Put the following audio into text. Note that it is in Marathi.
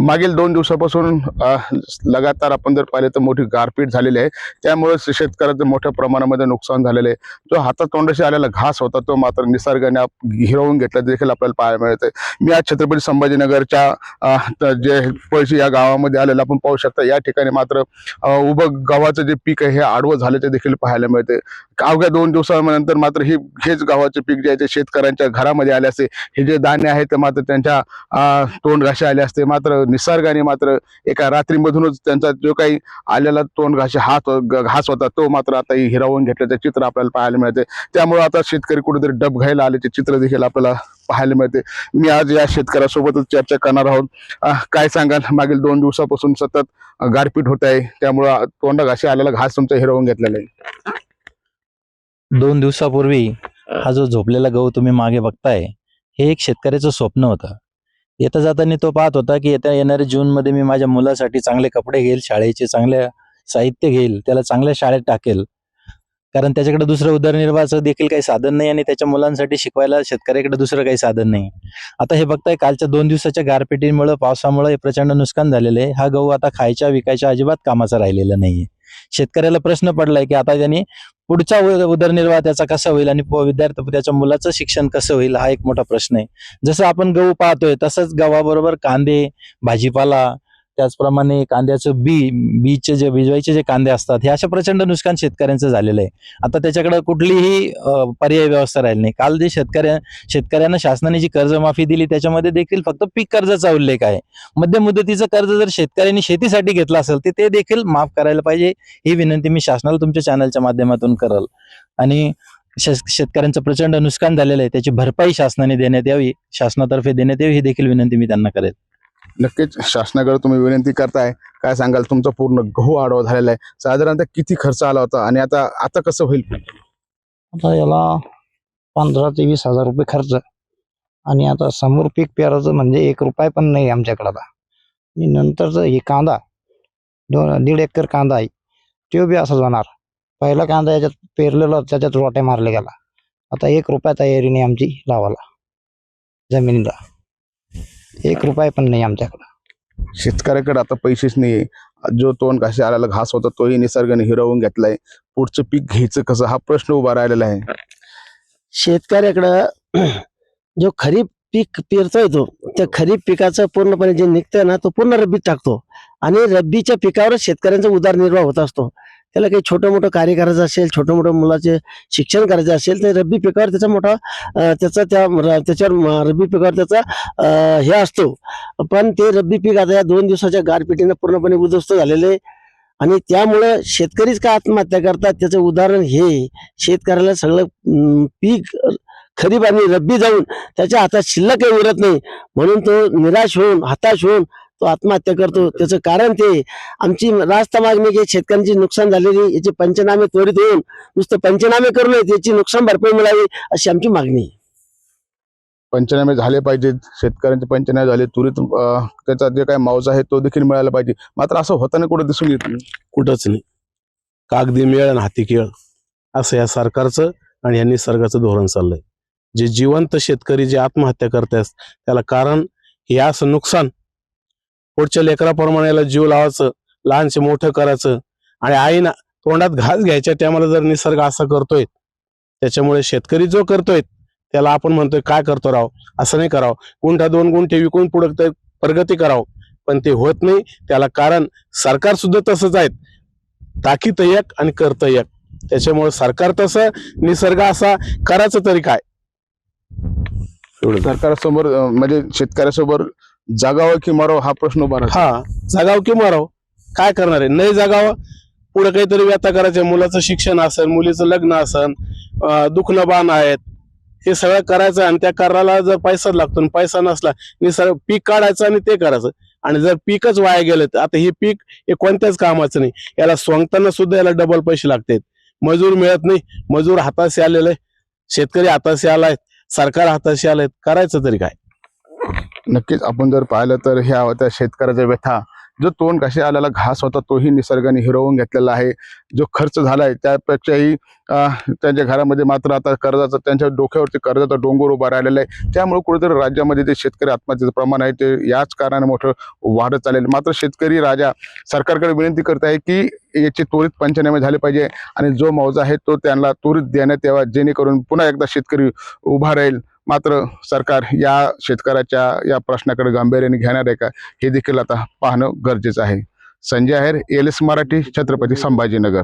मागील 2 दिवसापासून लगातार आपण जर पाहिले तर मोठी गारपीट झालेली आहे। त्यामुळे शेतकऱ्याचं मोठ्या प्रमाणामध्ये नुकसान झालेलं आहे। जो हातातोंडाशी आलेला घास होता तो मात्र निसर्गाने हिरावून घेतला देखील आपल्याला पाहायला मिळते। मी आज छत्रपती संभाजीनगरच्या जे पळशी या गावामध्ये आलेलं आपण पाहू शकता। या ठिकाणी मात्र उभं गव्हाचं जे पीक आहे हे आडवं झाल्याचे देखील पाहायला मिळते। अवघ्या 2 दिवसानंतर मात्र हेच गव्हाचे पीक जे आहे ते शेतकऱ्यांच्या घरामध्ये आले असते। हे जे धान्य आहे ते मात्र त्यांच्या तोंड घाशी आले असते। मात्र निसर्गाने मात्र एका रात्रीमधूनच त्यांचा जो काही आलेला तोंड घाशी घास होता तो मात्र आता हिरावून घेतल्याचे चित्र आपल्याला पाहायला मिळते। त्यामुळे आता शेतकरी कुठेतरी डब घ्यायला आल्याचे चित्र देखील आपल्याला पाहायला मिळते। मी आज या शेतकऱ्यासोबतच चर्चा करणार आहोत। काय सांगाल, मागील 2 दिवसापासून सतत गारपीट होत आहे, त्यामुळे तोंड घाशी आलेला घास तुमचा हिरावून घेतलेला आहे। 2 दिवसापूर्वी हा जो झोपलेला गहू तुम्ही मागे बघताय, हे एक शेतकऱ्याचं स्वप्न होतं। येता जाताना तो पाहत होता की येणाऱ्या जून मध्ये मी माझ्या मुलासाठी चांगले कपडे घेईल, शाळेचे चांगले साहित्य घेईल, त्याला चांगल्या शाळेत टाकेल, कारण त्याच्याकडे दुसरं उदरनिर्वाहाचं देखील काही साधन नाही आणि त्याच्या मुलांसाठी शिकवायला शेतकऱ्याकडे दुसरं काही साधन नाही। आता हे बघताय, कालच्या 2 दिवसाच्या गारपिटीमुळे, पावसामुळे प्रचंड नुकसान झालेलं आहे। हा गहू आता खायच्या विकायच्या अजिबात कामाचा राहिलेला नाहीये। शेतकऱ्याला प्रश्न पडलाय की आता त्यांनी पुढचा उदरनिर्वाह त्याचा कसा होईल आणि विद्यार्थी त्याच्या मुलाचं शिक्षण कसं होईल, हा एक मोठा प्रश्न आहे। जसं आपण गहू पाहतोय तसंच गव्हाबरोबर कांदे, भाजीपाला, त्याचप्रमाणे कांद्याचं बीजचे जे भिजवायचे जे कांदे असतात, हे अशा प्रचंड नुकसान शेतकऱ्यांचं झालेलं आहे। आता त्याच्याकडे कुठलीही पर्याय व्यवस्था राहिली नाही। काल जे शेतकऱ्यांना शासनाने जी कर्जमाफी दिली त्याच्यामध्ये देखील फक्त पीक कर्जाचा उल्लेख आहे। मध्यम मुदतीचं कर्ज जर शेतकऱ्यांनी शेतीसाठी घेतलं असेल तर ते देखील माफ करायला पाहिजे, ही विनंती मी शासनाला तुमच्या चॅनलच्या माध्यमातून करल। आणि शेतकऱ्यांचं प्रचंड नुकसान झालेलं आहे, त्याची भरपाई शासनाने देण्यात यावी, शासनातर्फे देण्यात यावी, ही देखील विनंती मी त्यांना करेल। नक्कीच शासनाकडे तुम्ही विनंती करताय। काय सांगाल, तुमचा पूर्ण गहू आडवा झालेला आहे, साधारणतः किती खर्च आला होता आणि आता कसं होईल? आता याला 15 ते 20 हजार रुपये खर्च, आणि आता समोर पीक पेरायचं म्हणजे 1 रुपया पण नाही आमच्याकडे आता। आणि नंतरचं हे कांदा 1.5 एकर कांदा आहे, तो बी असा जाणार। पहिला कांदा याच्यात पेरलेला, त्याच्यात रोट्या मारले गेला। आता 1 रुपया तयारी नाही आमची लावायला जमिनीला, 1 रुपया पण नाही आमच्याकडे। शेतकऱ्याकडे आता पैसेच नाही। जो तोंड घाशी आलेला घास होता तोही निसर्गाने हिरावून घेतलाय। पुढचं पीक घ्यायचं कसं, हा प्रश्न उभा राहिलेला आहे। शेतकऱ्याकडं जो खरीप पीक पेरतोय तो त्या खरीप पिकाचं पूर्णपणे जे निघतंय ना, तो पूर्ण रब्बीत टाकतो आणि रब्बीच्या पिकावरच शेतकऱ्यांचा उदरनिर्वाह होत असतो। त्याला काही छोटं मोठं कार्य करायचं असेल, छोटं मोठं मुलाचे शिक्षण करायचं असेल तर रब्बी पिकावर त्याचा मोठा त्याच्यावर रब्बी पिकावर त्याचा हे असतो। पण ते रब्बी पीक आता या 2 दिवसाच्या गारपिटीनं पूर्णपणे उद्ध्वस्त झालेले, आणि त्यामुळे शेतकरीच का आत्महत्या करतात त्याचं उदाहरण हे, शेतकऱ्याला सगळं पीक खरीप आणि रब्बी जाऊन त्याच्या हातात शिल्लक काही उरत नाही, म्हणून तो निराश होऊन, हताश होऊन तो आत्महत्या करतो। त्याचं कारण ते आमची रास्त मागणी की शेतकऱ्यांची नुकसान झालेली याचे पंचनामे त्वरित होऊन, नुसतं पंचनामे करू नये, त्याची नुकसान भरपाई मिळावी अशी आमची मागणी आहे। पंचनामे झाले पाहिजेत, शेतकऱ्यांचे पंचनामे झाले, त्वरित त्याचा जे काही मुआवजा आहे तो देखील मिळाला पाहिजे। मात्र असं होताना कुठे दिसून येत नाही, कुठंच नाही। कागदी मेळ आणि हाती केळ असं या सरकारचं आणि या निसर्गाचं धोरण चाललंय। जे जिवंत शेतकरी जे आत्महत्या करतात त्याला कारण हे असं नुकसान, पुढच्या लेकराप्रमाणे याला जीव लावायचं, लहानसे मोठं करायचं, आणि आईना तोंडात घास घ्यायच्या टायमाला जर निसर्ग असा करतोय, त्याच्यामुळे शेतकरी जो करतोय त्याला आपण म्हणतोय काय करतो राव, असं नाही करावं, गुंठा 2 गुंठे विकून पुढे प्रगती करावं, पण ते होत नाही। त्याला कारण सरकार सुद्धा तसंच आहे, ताकीत एक आणि करतं एक। त्याच्यामुळे सरकार तसं, निसर्ग असा, करायचं तरी काय? सरकारसमोर म्हणजे शेतकऱ्यासमोर जगावं की मरावं हा प्रश्न उभा राहतो। हा, जगाव की मराव, काय करणार आहे? नाही जगावं, पुढे काहीतरी व्यथा करायचं, मुलाचं शिक्षण असेल, मुलीचं लग्न असेल, दुखणं बाण आहेत, हे सगळं करायचं, आणि त्या करायला जर पैसा लागतो, पैसा नसला निसर्ग पीक काढायचं आणि ते करायचं, आणि जर पीकच वाया गेलं तर आता हे पीक हे कोणत्याच कामाचं नाही। याला सोंगताना सुद्धा याला डबल पैसे लागतात, मजूर मिळत नाही, मजूर हाताशी आलेलं आहे, शेतकरी हाताशी आलाय, सरकार हाताशी आलाय, करायचं तरी काय? नक्कीच आपण जर पाहिलं तर ह्या होत्या शेतकऱ्याच्या व्यथा, जो तोंड घाशी आलेला घास होता तोही निसर्गाने हिरवून घेतलेला आहे. जो खर्च झालाय त्यापेक्षाही त्यांच्या घरामध्ये मात्र आता कर्जाचा, त्यांच्या डोक्यावरती कर्जाचा डोंगर उभा राहिलेला आहे. त्यामुळे कुठेतरी राज्यामध्ये जे शेतकरी आत्महत्येचं प्रमाण आहे ते याच कारणाने मोठं वाढत चाललेलं आहे. मात्र शेतकरी राजा सरकारकडे विनंती करत आहे की याचे त्वरित पंचनामे झाले पाहिजे आणि जो मौजा आहे तो त्यांना त्वरित देण्यात यावा, जेणेकरून पुन्हा एकदा शेतकरी उभा राहील. मात्र सरकार या शेतकऱ्याच्या या प्रश्नाकडे गांभीर्याने घेणार आहे का, हे देखील आता पाहणं गरजेचं आहे. संजय आहेर, एल एस मराठी, छत्रपती संभाजीनगर.